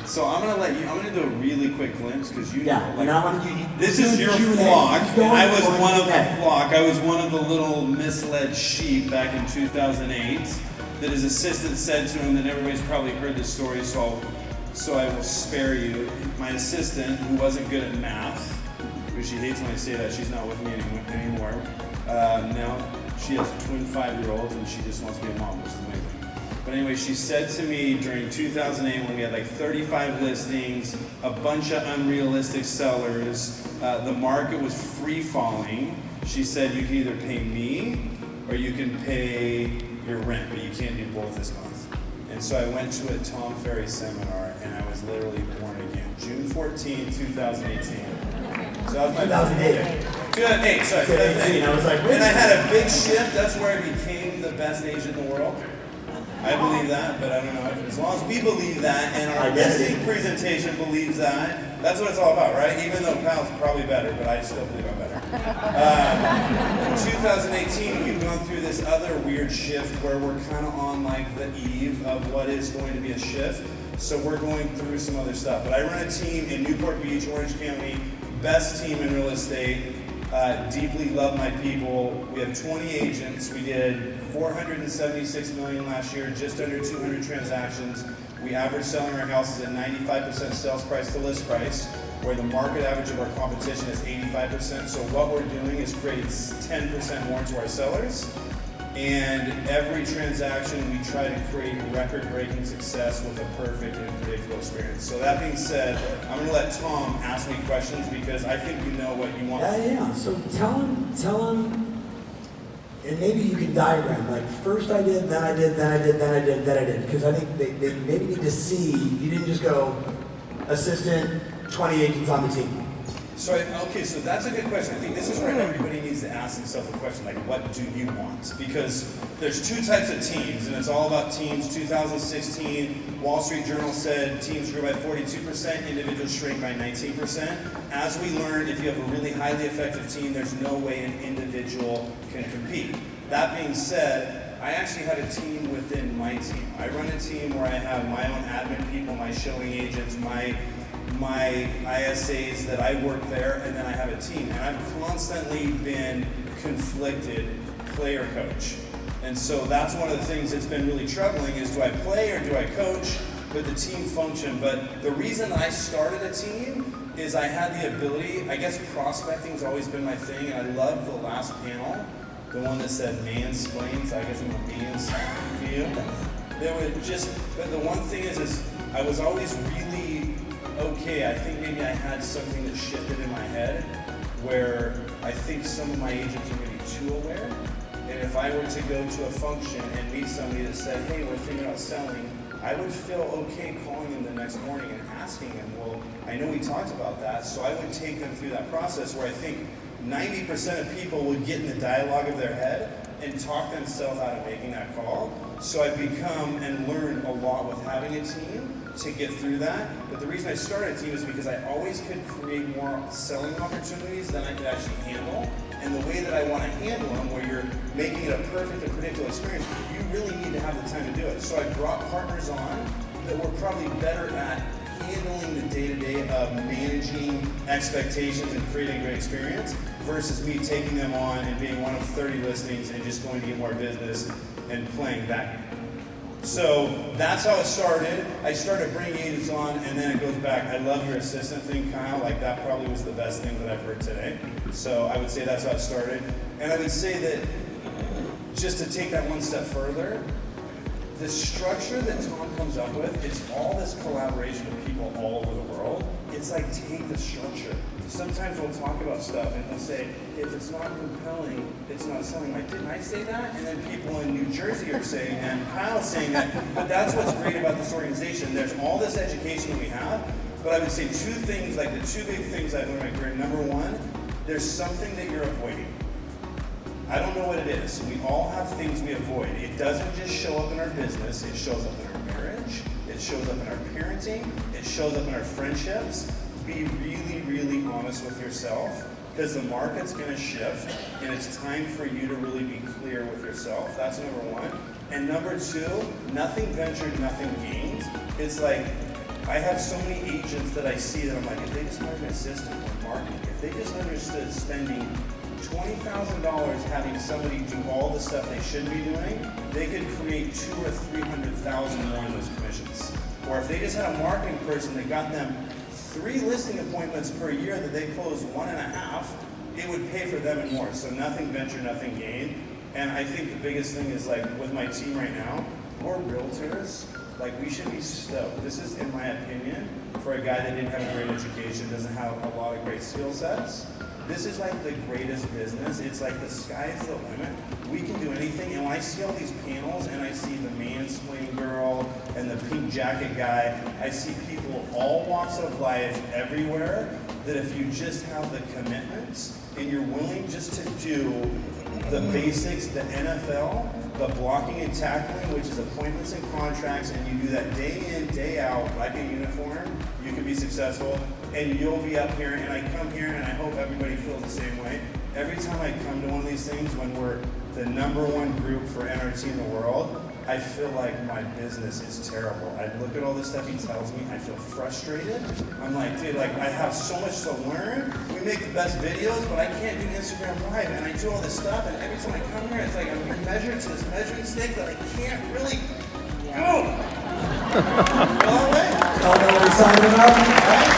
So I'm gonna do a really quick glimpse because you know, this is your flock, and I was one of the flock. I was one of the little misled sheep back in 2008 that his assistant said to him, and everybody's probably heard this story, so I will spare you. My assistant, who wasn't good at math, because she hates when I say that, she's not with me anymore. Now she has twin 5-year-olds and she just wants to be a mom, which is amazing. But anyway, she said to me during 2008 when we had like 35 listings, a bunch of unrealistic sellers, the market was free falling. She said you can either pay me or you can pay your rent, but you can't do both this month. And so I went to a Tom Ferry seminar and I was literally born again. June 14, 2018. So that was my 2008. 2008, sorry. 2018. I was like, and I had a big shift. That's where I became the best agent in the world. I believe that, but I don't know. As long as we believe that and our listing presentation believes that, that's what it's all about, right? Even though Kyle's probably better, but I still believe I'm better. In 2018, we've gone through this other weird shift where we're kind of on like the eve of what is going to be a shift. So we're going through some other stuff. But I run a team in Newport Beach, Orange County, best team in real estate. Deeply love my people. We have 20 agents. We did $476 million last year, just under 200 transactions. We average selling our houses at 95% sales price to list price, where the market average of our competition is 85%. So what we're doing is creating 10% more to our sellers. And every transaction, we try to create record-breaking success with a perfect and predictable experience. So that being said, I'm going to let Tom ask me questions because I think you know what you want. Yeah. So tell him, and maybe you can diagram, like first I did, then I did, then I did, then I did, then I did. Because I think they maybe need to see, you didn't just go assistant, 20 agents on the team. So that's a good question. I think this is where everybody needs to ask themselves the question, like, what do you want? Because there's two types of teams, and it's all about teams. 2016, Wall Street Journal said teams grew by 42%, individuals shrank by 19%. As we learned, if you have a really highly effective team, there's no way an individual can compete. That being said, I actually had a team within my team. I run a team where I have my own admin people, my showing agents, my ISAs that I work there, and then I have a team. And I've constantly been conflicted player coach. And so that's one of the things that's been really troubling is do I play or do I coach with the team function? But the reason I started a team is I had the ability, I guess prospecting's always been my thing, and I love the last panel, the one that said mansplain, so I guess I'm a mansplain to you. But the one thing is I was always really okay, I think maybe I had something that shifted in my head where I think some of my agents are maybe too aware. And if I were to go to a function and meet somebody that said, hey, we're thinking about selling, I would feel okay calling them the next morning and asking them, well, I know we talked about that, so I would take them through that process where I think 90% of people would get in the dialogue of their head and talk themselves out of making that call. So I become and learn a lot with having a team to get through that. But the reason I started a team is because I always could create more selling opportunities than I could actually handle. And the way that I want to handle them, where you're making it a perfect and predictable experience, you really need to have the time to do it. So I brought partners on that were probably better at handling the day-to-day of managing expectations and creating a great experience versus me taking them on and being one of 30 listings and just going to get more business and playing that game. So that's how it started. I started bringing agents on, and then it goes back. I love your assistant thing, Kyle. Like that probably was the best thing that I've heard today. So I would say that's how it started. And I would say that just to take that one step further, the structure that Tom comes up with, it's all this collaboration with people all over the world. It's like take the structure. Sometimes we'll talk about stuff and he'll say, if it's not compelling, it's not selling. Like, didn't I say that? And then people in New Jersey are saying that, and Kyle's saying that. But that's what's great about this organization. There's all this education we have, but I would say two things, like the two big things I've learned in my career. Number one, there's something that you're avoiding. I don't know what it is. We all have things we avoid. It doesn't just show up in our business. It shows up in our marriage. It shows up in our parenting. It shows up in our friendships. Be really, really honest with yourself because the market's going to shift and it's time for you to really be clear with yourself. That's number one. And number two, nothing ventured, nothing gained. It's like I have so many agents that I see that I'm like, if they just hired an assistant or marketing, if they just understood spending $20,000 having somebody do all the stuff they should be doing, they could create $200,000 or $300,000 more in those commissions. Or if they just had a marketing person that got them 3 listing appointments per year that they closed 1.5, it would pay for them and more. So nothing venture, nothing gain. And I think the biggest thing is like with my team right now, we're realtors. Like we should be stoked. This is, in my opinion, for a guy that didn't have a great education, doesn't have a lot of great skill sets. This is like the greatest business. It's like the sky's the limit. We can do anything. And when I see all these panels and I see the mansplaining girl and the pink jacket guy, I see people all walks of life everywhere that if you just have the commitment and you're willing just to do the basics, the NFL, the blocking and tackling, which is appointments and contracts, and you do that day in, day out, like a uniform, you can be successful. And you'll be up here, and I come here, and I hope everybody feels the same way. Every time I come to one of these things, when we're the #1 group for NRT in the world, I feel like my business is terrible. I look at all this stuff he tells me, I feel frustrated. I'm like, dude, like I have so much to learn. We make the best videos, but I can't do Instagram Live, and I do all this stuff, and every time I come here, it's like I'm being measured to this measuring stick that I can't really go. All the way. Tell me what we're signing up. Right?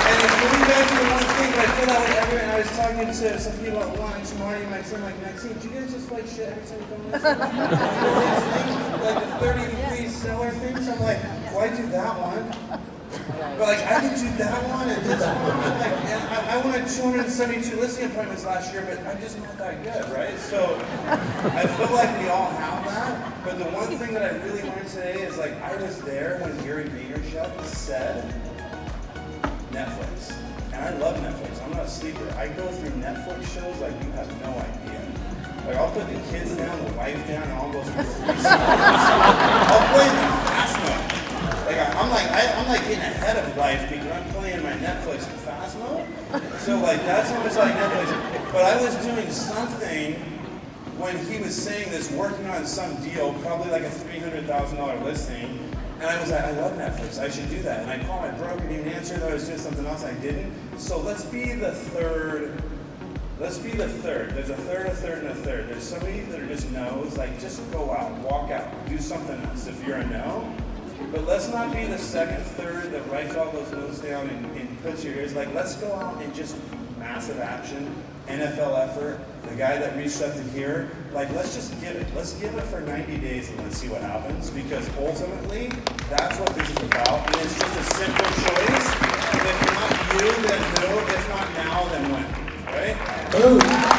And it's going back to the one thing that I feel that way ever, and I was talking to some people at lunch, Marty and Maxine, like, Maxine, do you guys just like shit every time you come to this? Like the 30 free seller things? I'm like, well, I do that one. But like, I can do that one and this one. Like, and I wanted 272 listing appointments last year, but I'm just not that good, right? So I feel like we all have that. But the one thing that I really learned today is like, I was there when Gary Vaynerchuk said Netflix. And I love Netflix. I'm not a sleeper. I go through Netflix shows like you have no idea. Like I'll put the kids down, the wife down, and I'll go through 3 seasons. I'll play them fast mode. Like I'm like getting ahead of life because I'm playing my Netflix in fast mode. So like that's how much I like Netflix. But I was doing something when he was saying this, working on some deal, probably like a $300,000 listing. And I was like, I love Netflix, I should do that. And I called my broker, he didn't answer, that I was doing something else, I didn't. So let's be the third. Let's be the third. There's a third, a third, and a third. There's somebody that are just no's, like just go out, walk out, do something else if you're a no. But let's not be the second, third that writes all those notes down and puts your ears. Like let's go out and just massive action, NFL effort. The guy that reached up to here, like let's just give it. Let's give it for 90 days and let's see what happens. Because ultimately, that's what this is about. And it's just a simple choice. And if not you, then who? If not now, then when? Right? Boom.